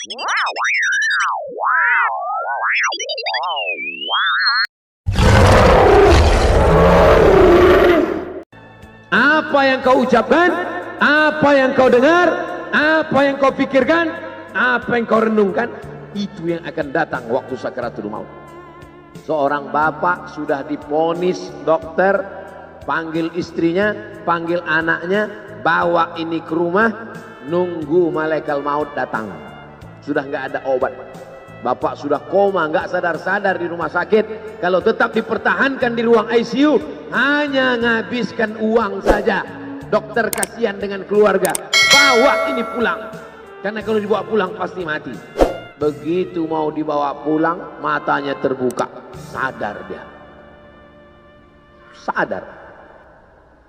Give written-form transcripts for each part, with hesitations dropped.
Apa yang kau ucapkan, apa yang kau dengar, apa yang kau pikirkan, apa yang kau renungkan, itu yang akan datang waktu sakaratul maut. Seorang bapak sudah divonis dokter, panggil istrinya, panggil anaknya, bawa ini ke rumah, nunggu malaikat maut datang. Sudah nggak ada obat. Bapak sudah koma, nggak sadar-sadar di rumah sakit. Kalau tetap dipertahankan di ruang ICU, hanya menghabiskan uang saja. Dokter kasihan dengan keluarga, bawa ini pulang. Karena kalau dibawa pulang pasti mati. Begitu mau dibawa pulang, matanya terbuka, sadar dia. Sadar.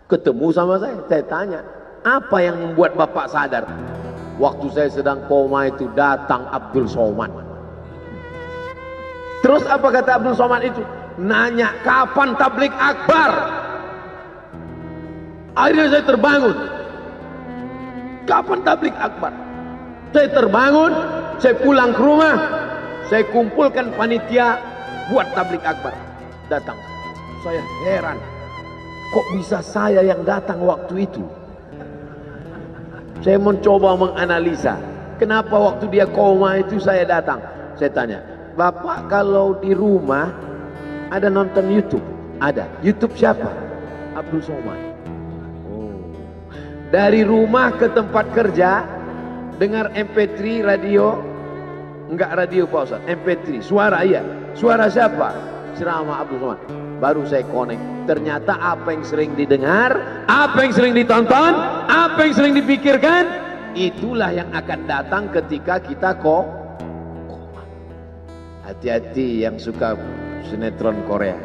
Ketemu sama saya tanya, apa yang membuat bapak sadar? Waktu saya sedang koma itu datang Abdul Somad. Terus apa kata Abdul Somad itu? Nanya kapan tablik akbar. Akhirnya saya terbangun. Kapan tablik akbar? Saya terbangun, saya pulang ke rumah, saya kumpulkan panitia buat tablik akbar. Datang. Saya heran. Kok bisa saya yang datang waktu itu? Saya mencoba menganalisa. Kenapa waktu dia koma itu saya datang? Saya tanya, Bapak kalau di rumah ada nonton YouTube? Ada. YouTube siapa? Abdul Somad. Oh. Dari rumah ke tempat kerja, dengar MP3 radio. Enggak radio Pak Ustaz, MP3. Suara iya. Suara siapa? Ceramah Abdul Somad. Baru saya connect. Ternyata apa yang sering didengar, apa yang sering ditonton, apa yang sering dipikirkan, itulah yang akan datang ketika kita koma. Hati-hati yang suka sinetron Korea,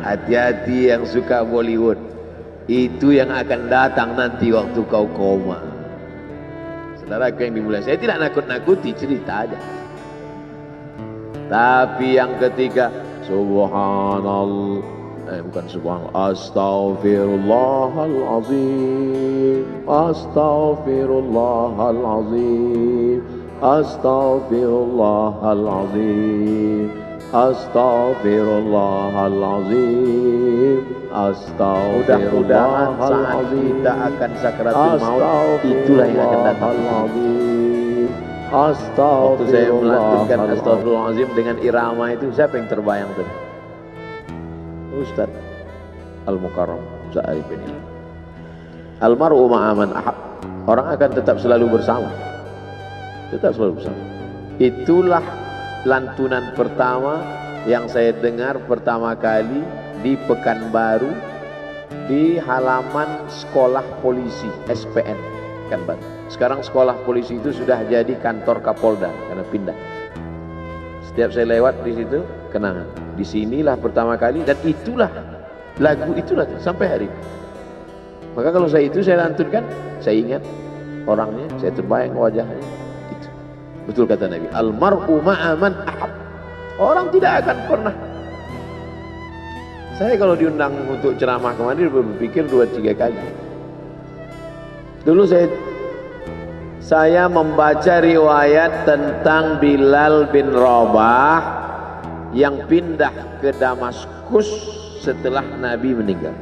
hati-hati yang suka Bollywood, itu yang akan datang nanti waktu kau koma. Saudaraku yang dimuliakan, saya tidak nakut-nakuti, cerita aja. Tapi yang ketiga, subhanallah, bukan subhanallah, astaghfirullahalazim, astaghfirullahalazim, astaghfirullahalazim, astaghfirullahalazim, astaghfirullahalazim. Mudah-mudahan saat kita akan sakaratul maut, itulah yang akan datang. Waktu saya melantunkan astaghfirullahalazim dengan irama itu, siapa yang terbayang tadi? Ustaz Al-Mukarram Sa'arifin. Almar'u ma'aman ahab. Orang akan tetap selalu bersama. Tetap selalu bersama. Itulah lantunan pertama yang saya dengar pertama kali di Pekanbaru, di halaman sekolah polisi SPN Pekanbaru. Sekarang sekolah polisi itu sudah jadi kantor Kapolda karena pindah. Setiap saya lewat di situ, kenangan. Di sinilah pertama kali, dan itulah lagu itulah sampai hari ini. Maka kalau saya lantunkan, saya ingat orangnya, saya terbayang wajahnya. Itu betul kata Nabi, almar'u ma'aman ahab. Orang tidak akan pernah. Saya kalau diundang untuk ceramah kemarin berpikir 2-3 kali. Dulu saya membaca riwayat tentang Bilal bin Rabah yang pindah ke Damaskus setelah Nabi meninggal.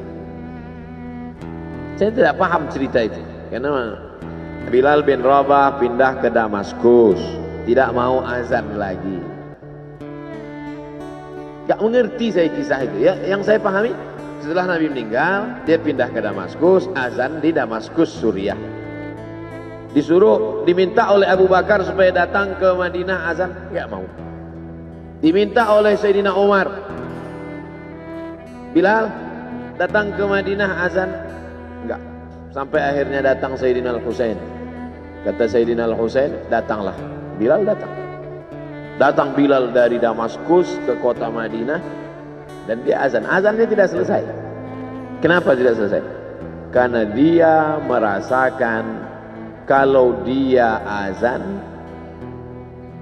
Saya tidak paham cerita itu, karena Bilal bin Rabah pindah ke Damaskus, tidak mau azan lagi. Gak mengerti saya kisah itu ya. Yang saya pahami, setelah Nabi meninggal, dia pindah ke Damaskus, azan di Damaskus, Suriah. Disuruh, diminta oleh Abu Bakar supaya datang ke Madinah azan, gak mau. Diminta oleh Sayyidina Umar, Bilal datang ke Madinah azan, enggak. Sampai akhirnya datang Sayyidina Al-Husain. Kata Sayyidina Al-Husain, datanglah. Bilal datang. Datang Bilal dari Damaskus ke kota Madinah, dan dia azan. Azannya tidak selesai. Kenapa tidak selesai? Karena dia merasakan kalau dia azan,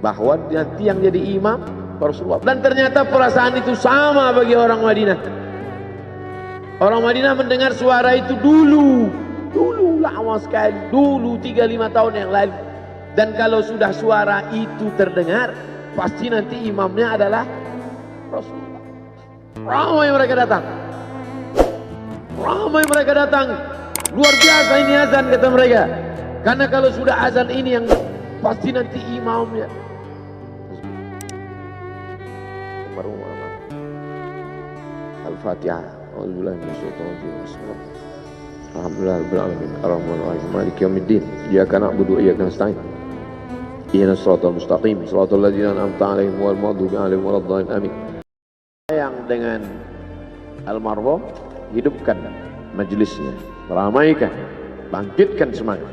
bahwa nanti yang jadi imam Rasulullah. Dan ternyata perasaan itu sama bagi orang Madinah. Orang Madinah mendengar suara itu dulu lama sekali, dulu 3-5 tahun yang lalu. Dan kalau sudah suara itu terdengar, pasti nanti imamnya adalah Rasulullah. Ramai mereka datang. Ramai mereka datang. Luar biasa ini azan, kata mereka. Karena kalau sudah azan ini yang pasti nanti imamnya. Al-Fatihah. A'udzubillahi minasyaitonir rajim. Alhamdulillah rabbil alamin. Arrahmanir rahim. Maliki yaumiddin. Iyyaka na'budu wa iyyaka nasta'in. Ihdinas siratal mustaqim. Shiratal ladzina an'amta 'alaihim ghairil maghdubi 'alaihim waladdallin. Amin. Yang dengan almarhum, hidupkan majelisnya, ramaikan, bangkitkan semangat,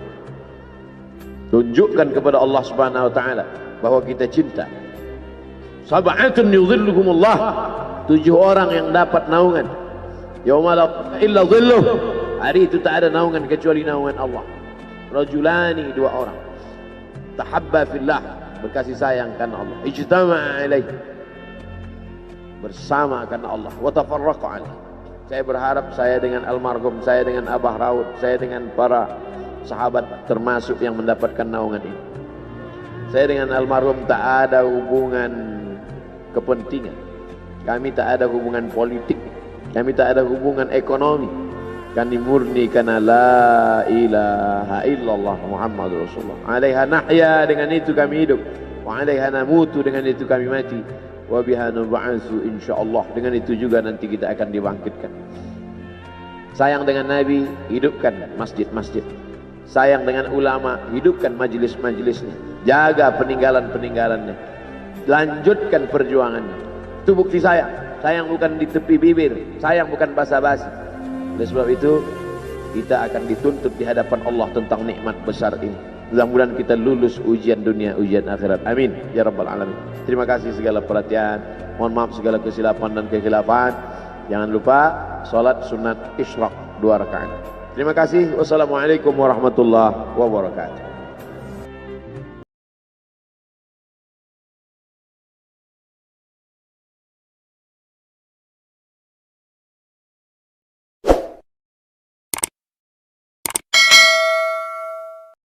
tunjukkan kepada Allah Subhanahu wa taala bahwa kita cinta. Sab'atun yudhilluhumullah, 7 orang yang dapat naungan yauma la illa dhilluh, hari itu tak ada naungan kecuali naungan Allah. Rajulani, 2 orang, tahabba fillah, berkasih sayang karena Allah, ijtama'a alaih, bersama karena Allah, wa tafarraqa alaih. Saya berharap saya dengan almarhum, saya dengan Abah Raud, saya dengan para sahabat termasuk yang mendapatkan naungan ini. Saya dengan almarhum tak ada hubungan kepentingan, kami tak ada hubungan politik, kami tak ada hubungan ekonomi. Kami murni karena la ilaha illallah Muhammadur Rasulullah. Alaiha nahya, dengan itu kami hidup. Wa alaiha namutu, dengan itu kami mati. Wa biha nub'atsu insyaallah, dengan itu juga nanti kita akan dibangkitkan. Sayang dengan Nabi, hidupkan masjid-masjid. Sayang dengan ulama, hidupkan majelis-majelisnya. Jaga peninggalan-peninggalannya. Lanjutkan perjuangannya. Itu bukti sayang. Sayang bukan di tepi bibir, sayang bukan basa-basi. Oleh sebab itu kita akan dituntut di hadapan Allah tentang nikmat besar ini. Mudah-mudahan kita lulus ujian dunia, ujian akhirat. Amin ya rabbal alamin. Terima kasih segala perhatian. Mohon maaf segala kesilapan dan kekhilafan. Jangan lupa salat sunat isyraq 2 rakaat. Terima kasih. Wassalamualaikum warahmatullahi wabarakatuh.